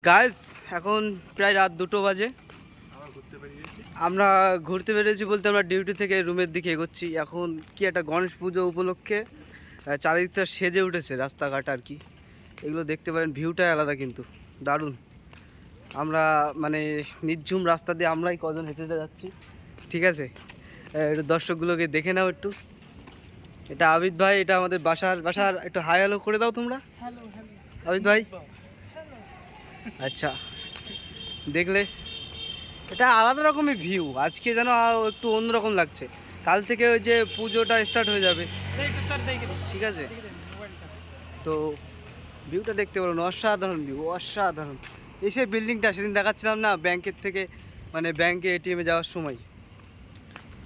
Guys এখন প্রায় রাত 2টো বাজে। আমরা ঘুরতে বেরিয়েছি বলতে আমরা ডিউটি থেকে রুমের দিকে এগোচ্ছি। এখন কি একটা গণেশ পুজো উপলক্ষে চারিদিকটা সেজে উঠেছে রাস্তাঘাট আর কি, এগুলো দেখতে পারেন। ভিউটাই আলাদা কিন্তু দারুণ। আমরা মানে নির্ঝুম রাস্তা দিয়ে আমরাই কজন হেঁটে হেঁটে যাচ্ছি, ঠিক আছে। একটু দর্শকগুলোকে দেখে নাও একটু। এটা আবিদ ভাই, এটা আমাদের বাসার একটু হাই হ্যালো করে দাও তোমরা। আবিদ ভাই আচ্ছা, দেখলে এটা আলাদা রকমের ভিউ। আজকে যেন একটু অন্যরকম লাগছে। কাল থেকে ওই যে পুজোটা স্টার্ট হয়ে যাবে, ঠিক আছে। তো ভিউটা দেখতে পারেন, অসাধারণ ভিউ, অসাধারণ। এসে বিল্ডিংটা সেদিন দেখাচ্ছিলাম না ব্যাংকের থেকে, মানে ব্যাংকে এটিএমে যাওয়ার সময়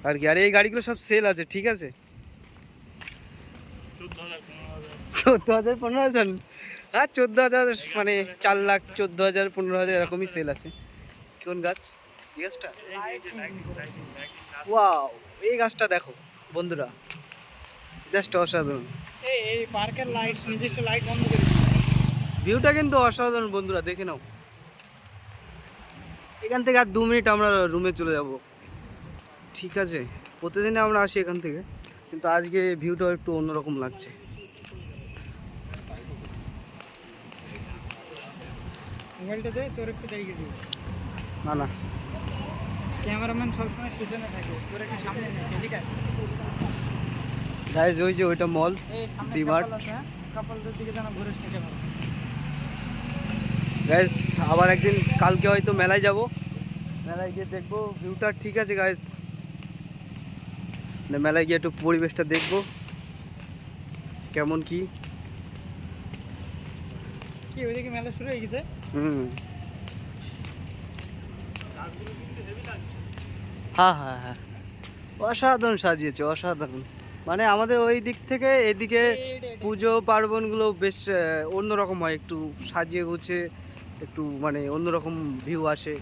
আর কি। আর এই গাড়িগুলো সব সেল আছে, ঠিক আছে। 14,000 15,000, হ্যাঁ 14,000, মানে 4 লাখ 14,000 15,000 এরকমই সেল আছে। কোন গাছ? এই গাছটা, ওয়াও, এই গাছটা দেখো বন্ধুরা, জাস্ট অসাধারণ। এই পার্কের লাইট, নিজস্ব লাইট বন্ধ করে ভিউটা কিন্তু অসাধারণ বন্ধুরা, দেখে নাও। এখান থেকে আর 2 মিনিট আমরা রুমে চলে যাব, ঠিক আছে। প্রতিদিনে আমরা আসি এখান থেকে, কিন্তু আজকে ভিউটা একটু অন্যরকম লাগছে। মোবাইলটা দে, তোর একটু জায়গা দিই। না না, ক্যামেরাম্যান সবসময় পিছনে থাকে, তোর একটু সামনে নিয়েছে, ঠিক আছে। গাইজ ওই যে ওইটা মল, ডিমার্ট। কাপলদের দিকে যেন ঘুরে থেকে ভালো। গাইজ আবার একদিন কালকে হয়তো মেলায় যাব, মেলায় গিয়ে দেখবো ভিউটা, ঠিক আছে গাইজ। মেলায় গিয়ে একটু পরিবেশটা দেখবো কেমন কি। কি ওইদিকে মেলা শুরু হয়ে গেছে? হ্যাঁ হ্যাঁ হ্যাঁ, অসাধারণ সাজিয়েছে, অসাধারণ। মানে আমাদের ওই দিক থেকে এদিকে পুজো পার্বণগুলো বেশ অন্যরকম হয়, একটু সাজিয়ে গুছিয়ে একটু মানে অন্যরকম ভিউ আসে,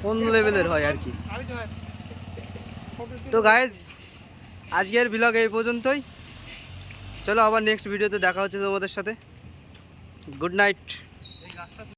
অন্য লেভেলের হয় আর কি। তো গাইজ আজকের ব্লগ এই পর্যন্তই। চলো আবার নেক্সট ভিডিওতে দেখা হচ্ছে তোমাদের সাথে। Good night.